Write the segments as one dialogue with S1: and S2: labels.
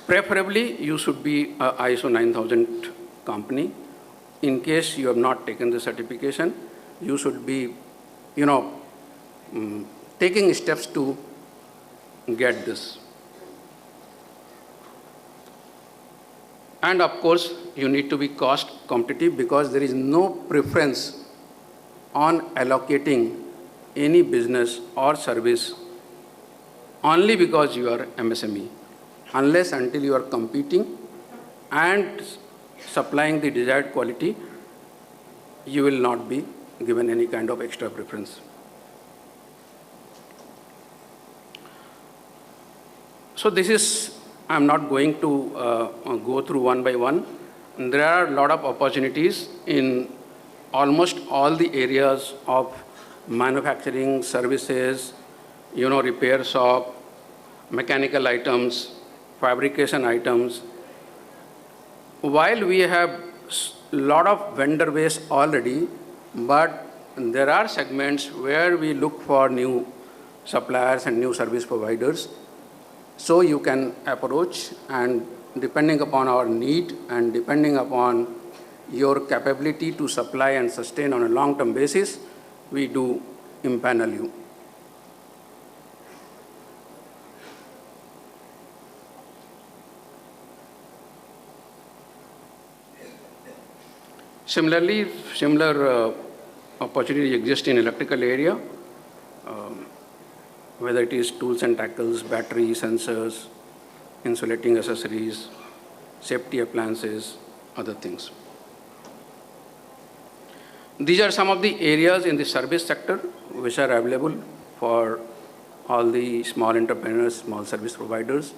S1: Preferably, you should be a ISO 9000 company. In case you have not taken the certification, you should be, taking steps to get this. And of course, you need to be cost competitive because there is no preference on allocating any business or service only because you are MSME, unless until you are competing and supplying the desired quality, you will not be given any kind of extra preference. So this is, I'm not going to go through one by one. There are a lot of opportunities in almost all the areas of manufacturing, services, repair shop, mechanical items, fabrication items. While we have a lot of vendor base already, but there are segments where we look for new suppliers and new service providers. So you can approach, and depending upon our need and depending upon your capability to supply and sustain on a long-term basis, we do impanel you. Similarly, similar opportunities exist in electrical area, whether it is tools and tackles, battery, sensors, insulating accessories, safety appliances, other things. These are some of the areas in the service sector which are available for all the small entrepreneurs, small service providers.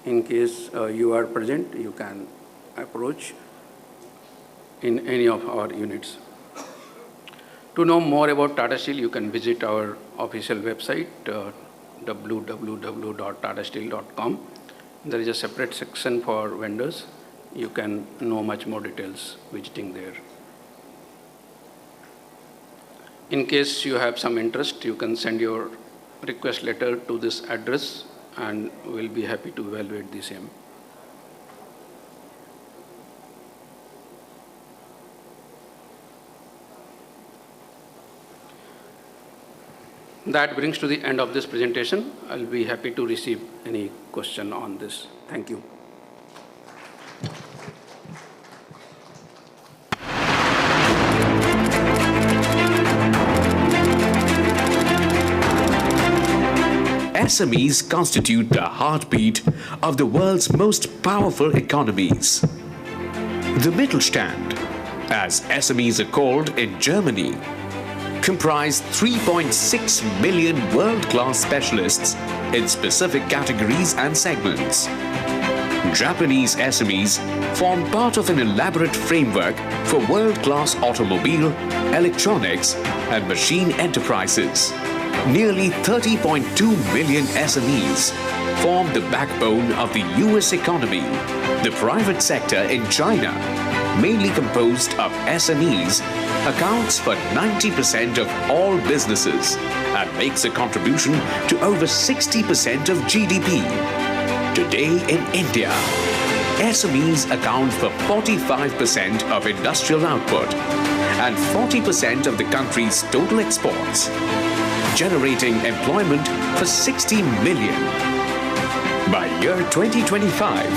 S1: In case you are present, you can approach in any of our units. To know more about Tata Steel, you can visit our official website, www.tatasteel.com. There is a separate section for vendors. You can know much more details visiting there. In case you have some interest, you can send your request letter to this address, and we'll be happy to evaluate the same. That brings to the end of this presentation. I'll be happy to receive any question on this. Thank you.
S2: SMEs constitute the heartbeat of the world's most powerful economies. The Mittelstand, as SMEs are called in Germany, comprise 3.6 million world-class specialists in specific categories and segments. Japanese SMEs form part of an elaborate framework for world-class automobile, electronics, and machine enterprises. Nearly 30.2 million SMEs form the backbone of the US economy. The private sector in China, mainly composed of SMEs, accounts for 90% of all businesses and makes a contribution to over 60% of GDP. Today in India, SMEs account for 45% of industrial output and 40% of the country's total exports, generating employment for 60 million. By year 2025,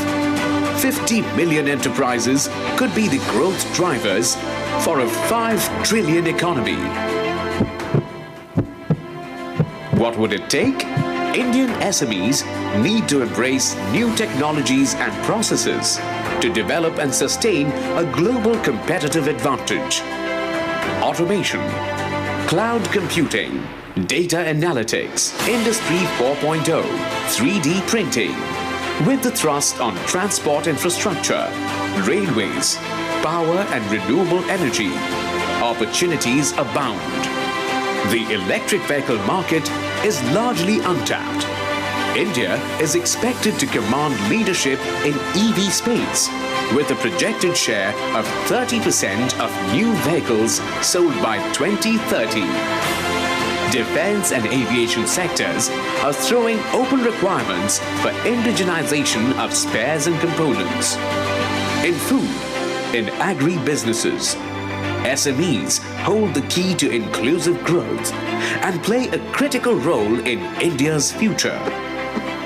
S2: 50 million enterprises could be the growth drivers for a 5 trillion economy. What would it take? Indian SMEs need to embrace new technologies and processes to develop and sustain a global competitive advantage. Automation, cloud computing, data analytics, Industry 4.0, 3D printing, with the thrust on transport infrastructure, railways, power and renewable energy, opportunities abound. The electric vehicle market is largely untapped. India is expected to command leadership in EV space, with a projected share of 30% of new vehicles sold by 2030. defense and aviation sectors are throwing open requirements for indigenization of spares and components. In food, in agri-businesses, SMEs hold the key to inclusive growth and play a critical role in India's future.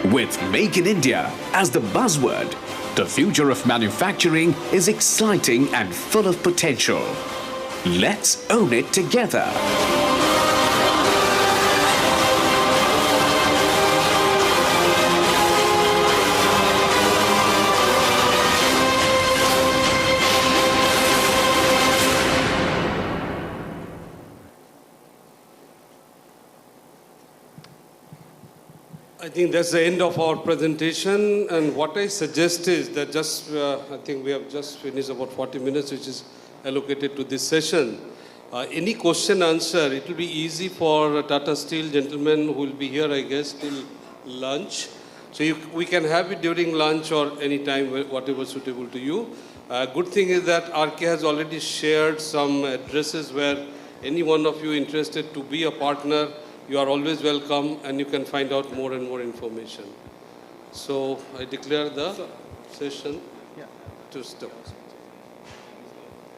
S2: With Make in India as the buzzword, the future of manufacturing is exciting and full of potential. Let's own it together.
S3: I think that's the end of our presentation, and what I suggest is that I think we have just finished about 40 minutes, which is allocated to this session. Any question answer, it will be easy for Tata Steel gentlemen who will be here, I guess, till lunch. So we can have it during lunch or any time, whatever suitable to you. Good thing is that RK has already shared some addresses where any one of you interested to be a partner, you are always welcome, and you can find out more and more information. So I declare the session to stop.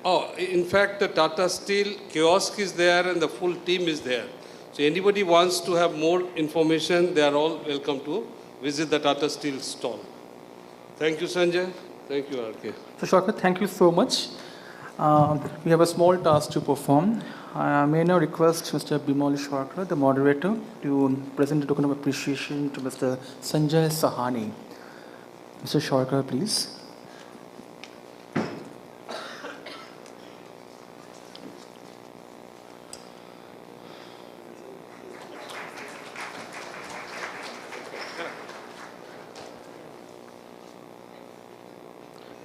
S3: Oh, in fact, the Tata Steel kiosk is there and the full team is there. So anybody wants to have more information, they are all welcome to visit the Tata Steel stall. Thank you, Sanjay. Thank you, RK.
S4: So, Shaukat, thank you so much. We have a small task to perform. May I now request Mr. Bimal Sarkar, the moderator, to present a token of appreciation to Mr. Sanjay Sahani. Mr. Sarkar, please.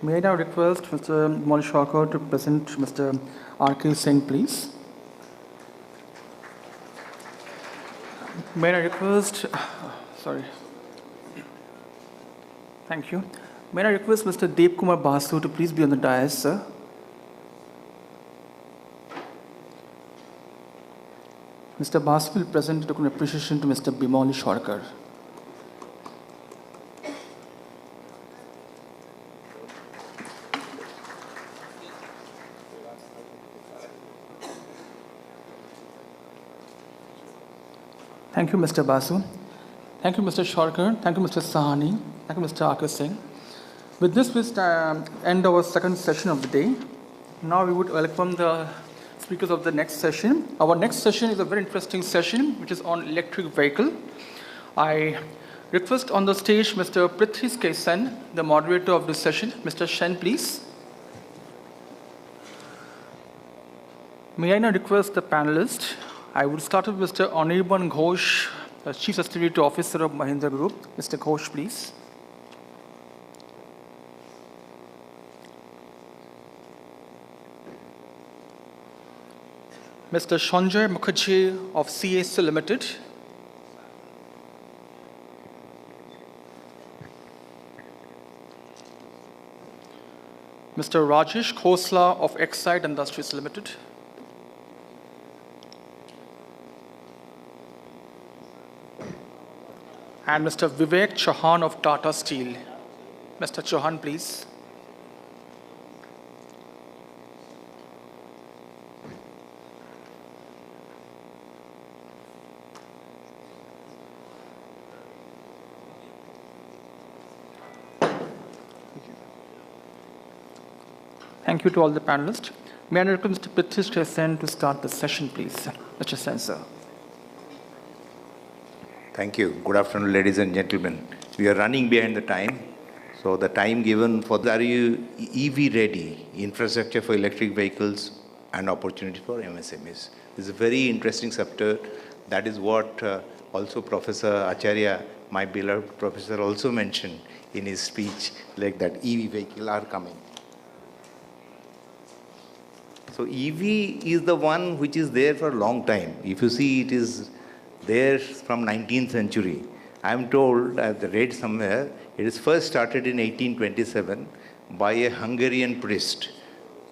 S4: May I now request Mr. Bimal Sarkar to present Mr. R.K. Singh, please. May I request, Thank you. May I request Mr. Deep Kumar Basu to please be on the dais, sir. Mr. Basu will present a token of appreciation to Mr. Bimal Sarkar. Thank you, Mr. Basu. Thank you, Mr. Sarkar. Thank you, Mr. Sahani. Thank you, Mr. R.K. Singh. With this, we end our second session of the day. Now we would welcome the speakers of the next session. Our next session is a very interesting session, which is on electric vehicle. I request on the stage Mr. Prithvi K. Sen, the moderator of this session. Mr. Shen, please. May I now request the panelists. I would start with Mr. Anirban Ghosh, Chief Sustainability Officer of Mahindra Group. Mr. Ghosh, please. Mr. Sanjay Mukherjee of CAC Limited. Mr. Rajesh Khosla of Exide Industries Limited. And Mr. Vivek Chauhan of Tata Steel. Mr. Chauhan, please. Thank you to all the panelists. May I request Mr. Prithvi Sen to start the session, please. Mr. Sen, sir.
S5: Thank you. Good afternoon, ladies and gentlemen. We are running behind the time. So the time given for the EV ready, infrastructure for electric vehicles and opportunity for MSMEs. This is a very interesting sector. That is what also Professor Acharya, my beloved professor, also mentioned in his speech, like that EV vehicle are coming. So EV is the one which is there for a long time. If you see, it is there from 19th century. I am told, I have read somewhere, it is first started in 1827 by a Hungarian priest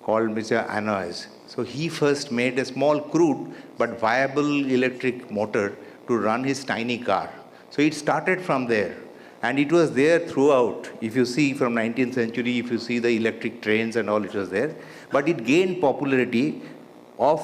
S5: called Mr. Anois. So he first made a small crude but viable electric motor to run his tiny car. So it started from there. And it was there throughout. If you see from 19th century, if you see the electric trains and all, it was there. But it gained popularity of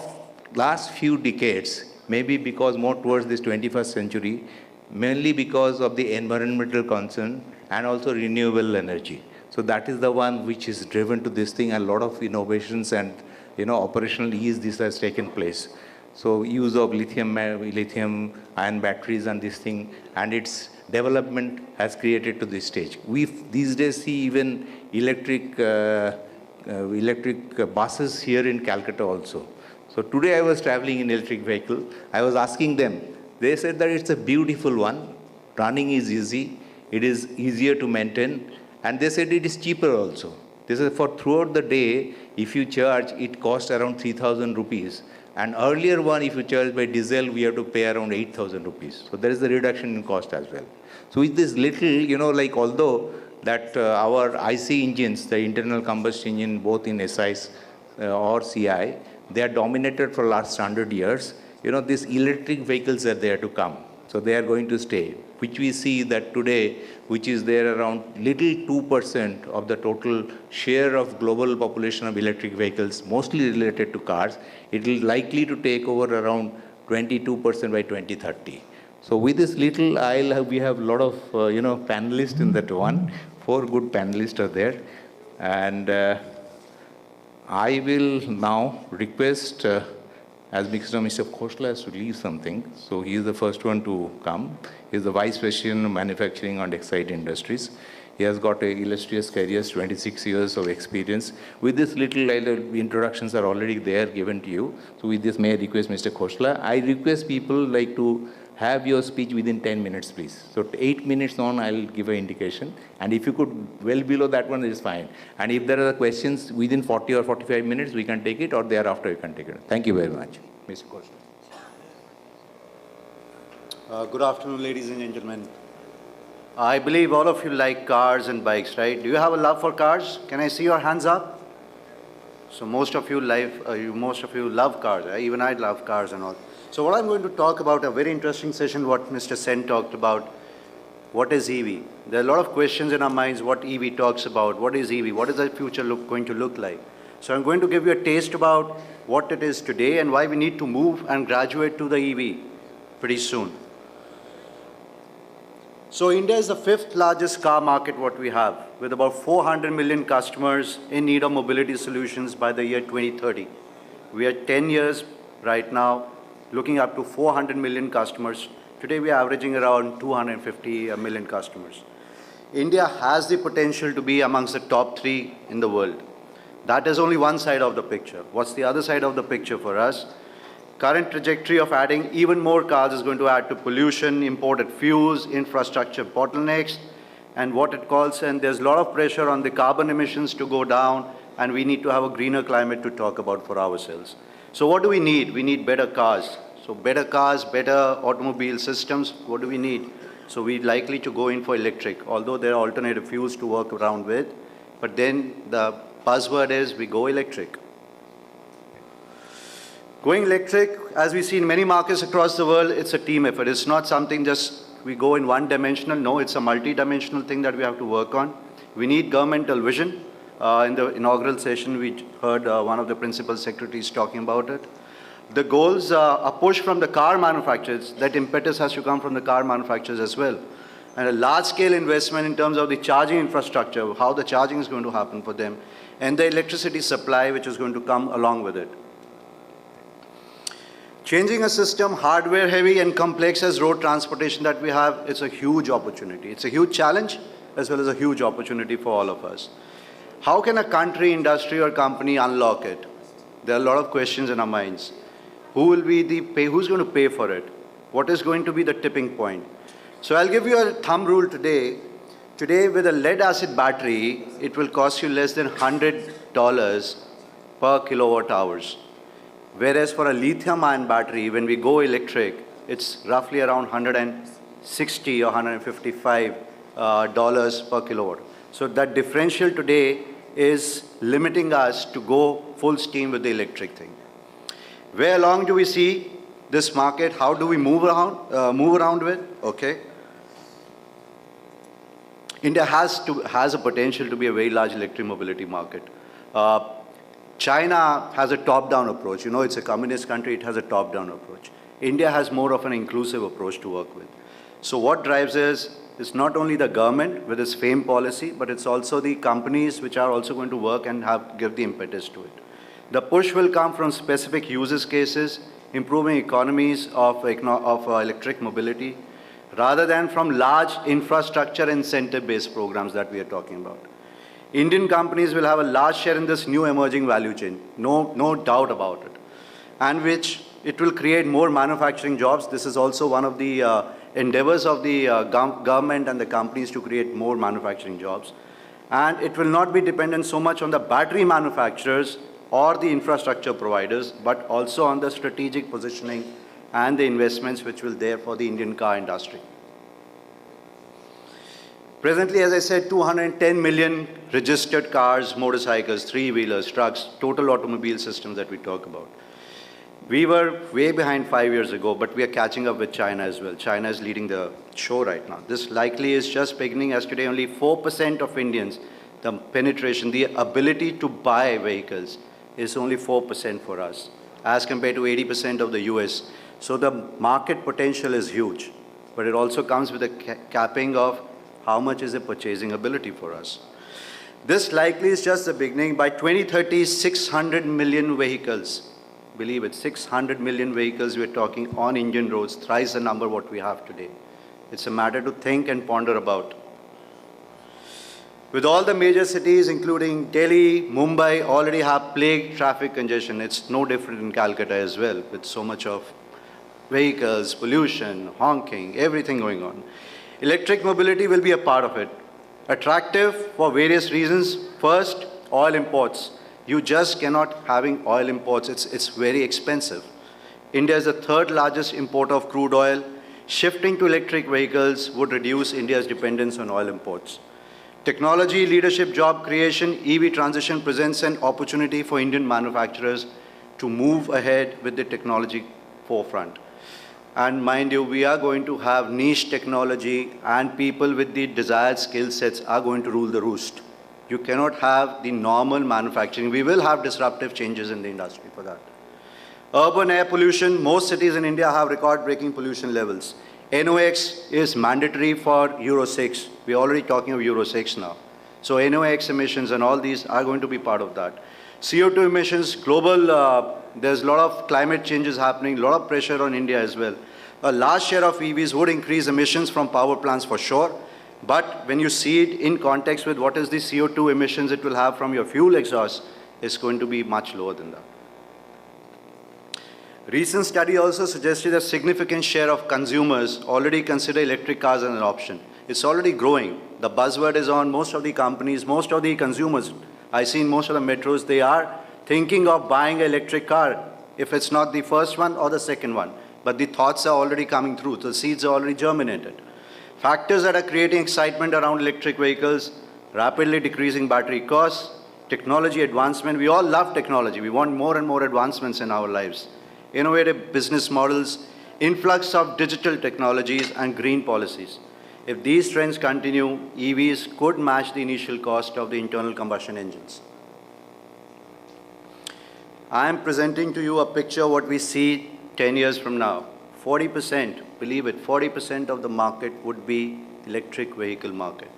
S5: last few decades, maybe because more towards this 21st century, mainly because of the environmental concern and also renewable energy. So that is the one which is driven to this thing, and a lot of innovations and operational ease this has taken place. So use of lithium ion batteries and this thing, and its development has created to this stage. We these days see even electric buses here in Calcutta also. So today I was traveling in electric vehicle. I was asking them. They said that it's a beautiful one. Running is easy. It is easier to maintain, and they said it is cheaper also. This is for throughout the day. If you charge, it costs around 3,000 rupees. And earlier one, if you charge by diesel, we have to pay around 8,000 rupees. So there is a reduction in cost as well. So with this little, like although that our IC engines, the internal combustion engine, both in SIs or CI, they are dominated for last 100 years. These electric vehicles are there to come. So they are going to stay, which we see that today, which is there around little 2% of the total share of global population of electric vehicles, mostly related to cars. It is likely to take over around 22% by 2030. So with this little we have a lot of, panelists in that one. 4 good panelists are there. And I will now request, as Mr. Khoshla has to leave something, so he is the first one to come. He is the Vice President of Manufacturing and Exide Industries. He has got an illustrious career, 26 years of experience. With this little introductions are already there given to you. So with this, may I request Mr. Khoshla. I request people like to have your speech within 10 minutes, please. So 8 minutes on, I'll give an indication. And if you could, well below that one, is fine. And if there are questions within 40 or 45 minutes, we can take it, or thereafter you can take it. Thank you very much. Mr. Khoshla.
S6: Good afternoon, ladies and gentlemen. I believe all of you like cars and bikes, right? Do you have a love for cars? Can I see your hands up? So most of you love cars. Right? Even I love cars and all. So what I'm going to talk about, a very interesting session, what Mr. Sen talked about. What is EV? There are a lot of questions in our minds what EV talks about. What is EV? What is the future going to look like? So I'm going to give you a taste about what it is today and why we need to move and graduate to the EV pretty soon. So India is the 5th largest car market what we have, with about 400 million customers in need of mobility solutions by the year 2030. We are 10 years right now, looking up to 400 million customers. Today we are averaging around 250 million customers. India has the potential to be amongst the top 3 in the world. That is only one side of the picture. What's the other side of the picture for us? Current trajectory of adding even more cars is going to add to pollution, imported fuels, infrastructure bottlenecks, and what it calls, and there's a lot of pressure on the carbon emissions to go down, and we need to have a greener climate to talk about for ourselves. So what do we need? We need better cars. So better cars, better automobile systems, what do we need? So we're likely to go in for electric, although there are alternative fuels to work around with, but then the buzzword is we go electric. Going electric, as we see in many markets across the world, it's a team effort. It's not something just we go in one dimensional. No, it's a multi-dimensional thing that we have to work on. We need governmental vision. In the inaugural session, we heard one of the principal secretaries talking about it. The goals are pushed from the car manufacturers. That impetus has to come from the car manufacturers as well. And a large-scale investment in terms of the charging infrastructure, how the charging is going to happen for them, and the electricity supply which is going to come along with it. Changing a system, hardware heavy and complex as road transportation that we have, it's a huge opportunity. It's a huge challenge as well as a huge opportunity for all of us. How can a country, industry or company unlock it? There are a lot of questions in our minds. Who's going to pay for it? What is going to be the tipping point? So I'll give you a thumb rule today. Today with a lead acid battery, it will cost you less than $100 per kilowatt hours. Whereas for a lithium-ion battery, when we go electric, it's roughly around $160 or $155 per kilowatt. So that differential today is limiting us to go full steam with the electric thing. Where along do we see this market? How do we move around with? Okay. India has a potential to be a very large electric mobility market. China has a top-down approach. You know, it's a communist country, it has a top-down approach. India has more of an inclusive approach to work with. So what drives is not only the government with its FAME policy, but it's also the companies which are also going to work and give the impetus to it. The push will come from specific uses cases, improving economies of electric mobility, rather than from large infrastructure incentive-based programs that we are talking about. Indian companies will have a large share in this new emerging value chain, no doubt about it, and which it will create more manufacturing jobs. This is also one of the endeavors of the government and the companies to create more manufacturing jobs. And it will not be dependent so much on the battery manufacturers or the infrastructure providers, but also on the strategic positioning and the investments which will there for the Indian car industry. Presently, as I said, 210 million registered cars, motorcycles, three-wheelers, trucks, total automobile systems that we talk about. We were way behind 5 years ago, but we are catching up with China as well. China is leading the show right now. This likely is just beginning, as today only 4% of Indians, the penetration, the ability to buy vehicles is only 4% for us, as compared to 80% of the US. So the market potential is huge, but it also comes with a capping of how much is the purchasing ability for us. This likely is just the beginning. By 2030, 600 million vehicles, believe it, 600 million vehicles we're talking on Indian roads, thrice the number what we have today. It's a matter to think and ponder about. With all the major cities, including Delhi, Mumbai, already have plagued traffic congestion. It's no different in Calcutta as well, with so much of vehicles, pollution, honking, everything going on. Electric mobility will be a part of it. Attractive for various reasons. First, oil imports. You just cannot having oil imports. It's very expensive. India is the third largest importer of crude oil. Shifting to electric vehicles would reduce India's dependence on oil imports. Technology, leadership, job creation, EV transition presents an opportunity for Indian manufacturers to move ahead with the technology forefront. And mind you, we are going to have niche technology, and people with the desired skill sets are going to rule the roost. You cannot have the normal manufacturing. We will have disruptive changes in the industry for that. Urban air pollution, most cities in India have record-breaking pollution levels. NOx is mandatory for Euro 6. We're already talking of Euro 6 now. So NOx emissions and all these are going to be part of that. CO2 emissions, global, there's a lot of climate changes happening, a lot of pressure on India as well. A large share of EVs would increase emissions from power plants for sure. But when you see it in context with what is the CO2 emissions it will have from your fuel exhaust, it's going to be much lower than that. Recent study also suggested a significant share of consumers already consider electric cars as an option. It's already growing. The buzzword is on most of the companies, most of the consumers. I see in most of the metros, they are thinking of buying an electric car, if it's not the first one or the second one. But the thoughts are already coming through. The seeds are already germinated. Factors that are creating excitement around electric vehicles, rapidly decreasing battery costs, technology advancement. We all love technology. We want more and more advancements in our lives. Innovative business models, influx of digital technologies, and green policies. If these trends continue, EVs could match the initial cost of the internal combustion engines. I am presenting to you a picture of what we see 10 years from now. 40%, believe it, 40% of the market would be electric vehicle market.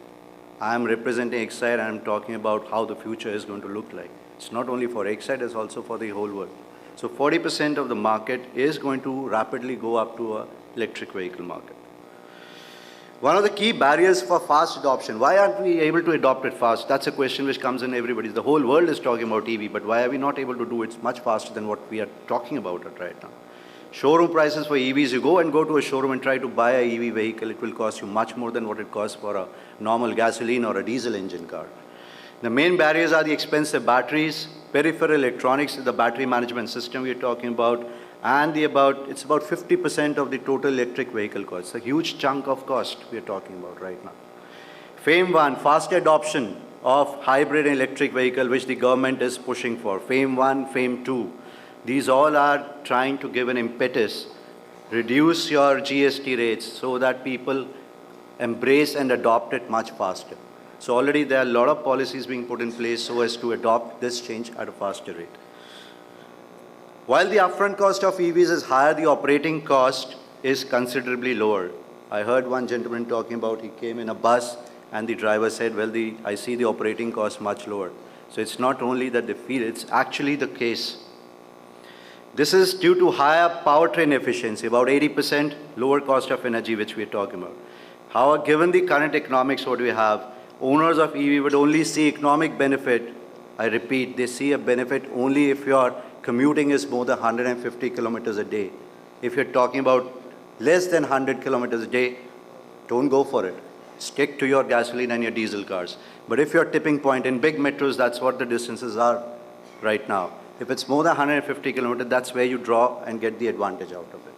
S6: I am representing Exide and I am talking about how the future is going to look like. It's not only for Exide, it's also for the whole world. So 40% of the market is going to rapidly go up to an electric vehicle market. One of the key barriers for fast adoption, why aren't we able to adopt it fast? That's a question which comes in everybody. The whole world is talking about EV, but why are we not able to do it much faster than what we are talking about it right now? Showroom prices for EVs, you go to a showroom and try to buy an EV vehicle, it will cost you much more than what it costs for a normal gasoline or a diesel engine car. The main barriers are the expensive batteries, peripheral electronics, the battery management system we are talking about, and it's about 50% of the total electric vehicle cost. It's a huge chunk of cost we are talking about right now. FAME 1, fast adoption of hybrid and electric vehicle, which the government is pushing for. FAME 1, FAME 2. These all are trying to give an impetus, reduce your GST rates so that people embrace and adopt it much faster. So already there are a lot of policies being put in place so as to adopt this change at a faster rate. While the upfront cost of EVs is higher, the operating cost is considerably lower. I heard one gentleman talking about he came in a bus and the driver said, well, I see the operating cost much lower. So it's not only that they feel, it's actually the case. This is due to higher powertrain efficiency, about 80% lower cost of energy, which we're talking about. However, given the current economics what we have, owners of EV would only see economic benefit. I repeat, they see a benefit only if your commuting is more than 150 kilometers a day. If you're talking about less than 100 kilometers a day, don't go for it. Stick to your gasoline and your diesel cars. But if your tipping point in big metros, that's what the distances are right now. If it's more than 150 kilometers, that's where you draw and get the advantage out of it.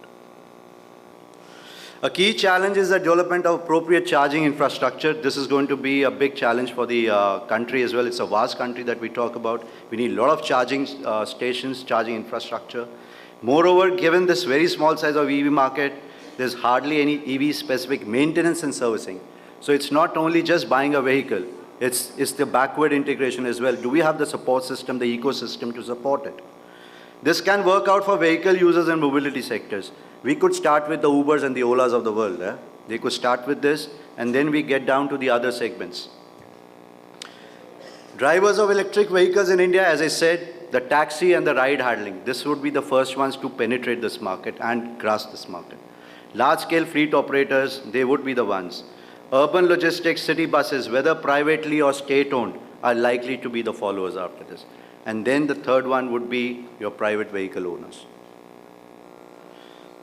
S6: A key challenge is the development of appropriate charging infrastructure. This is going to be a big challenge for the country as well. It's a vast country that we talk about. We need a lot of charging stations, charging infrastructure. Moreover, given this very small size of EV market, there's hardly any EV-specific maintenance and servicing. So it's not only just buying a vehicle, it's the backward integration as well. Do we have the support system, the ecosystem to support it? This can work out for vehicle users and mobility sectors. We could start with the Ubers and the Olas of the world. They could start with this, and then we get down to the other segments. Drivers of electric vehicles in India, as I said, the taxi and the ride hailing, this would be the first ones to penetrate this market and grasp this market. Large-scale fleet operators, they would be the ones. Urban logistics, city buses, whether privately or state-owned, are likely to be the followers after this. And then the third one would be your private vehicle owners.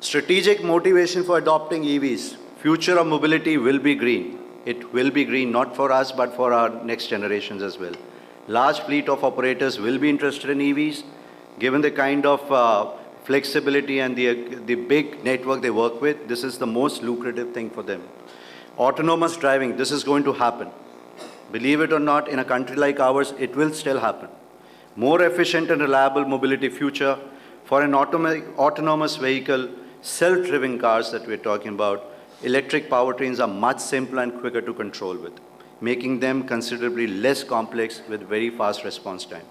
S6: Strategic motivation for adopting EVs. Future of mobility will be green. It will be green, not for us, but for our next generations as well. Large fleet of operators will be interested in EVs, given the kind of flexibility and the big network they work with. This is the most lucrative thing for them. Autonomous driving, this is going to happen. Believe it or not, in a country like ours, it will still happen. More efficient and reliable mobility future for an autonomous vehicle, self-driven cars that we're talking about. Electric powertrains are much simpler and quicker to control with, making them considerably less complex with very fast response time.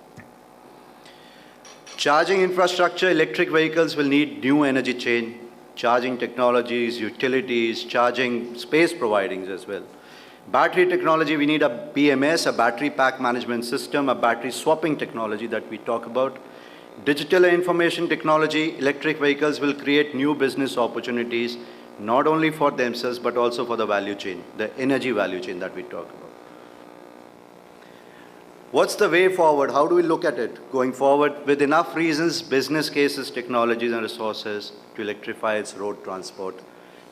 S6: Charging infrastructure, electric vehicles will need new energy chain, charging technologies, utilities, charging space providings as well. Battery technology, we need a BMS, a battery pack management system, a battery swapping technology that we talk about. Digital and information technology, electric vehicles will create new business opportunities, not only for themselves, but also for the value chain, the energy value chain that we talk about. What's the way forward? How do we look at it going forward? With enough reasons, business cases, technologies, and resources to electrify its road transport.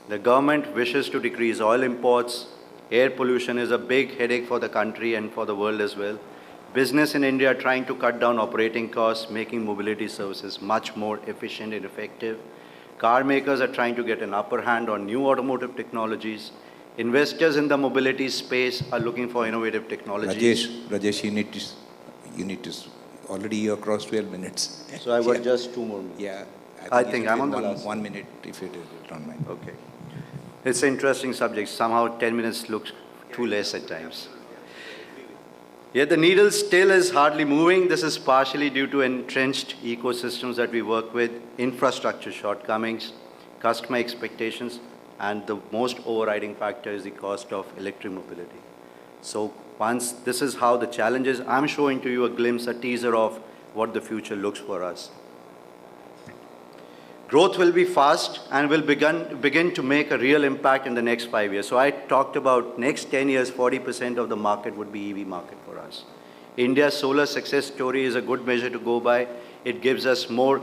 S6: The government wishes to decrease oil imports. Air pollution is a big headache for the country and for the world as well. Business in India are trying to cut down operating costs, making mobility services much more efficient and effective. Car makers are trying to get an upper hand on new automotive technologies. Investors in the mobility space are looking for innovative technologies.
S7: Rajesh, you need to, already you're across 12 minutes.
S6: So I've got just 2 more minutes.
S7: Yeah.
S6: I think I'm on the
S7: 1 minute, if you don't mind.
S6: Okay. It's an interesting subject. Somehow 10 minutes looks too less at times. Yet the needle still is hardly moving. This is partially due to entrenched ecosystems that we work with, infrastructure shortcomings, customer expectations, and the most overriding factor is the cost of electric mobility. So once this is how the challenge is, I'm showing to you a glimpse, a teaser of what the future looks for us. Growth will be fast and will begin to make a real impact in the next 5 years. So I talked about next 10 years, 40% of the market would be EV market for us. India's solar success story is a good measure to go by. It gives us more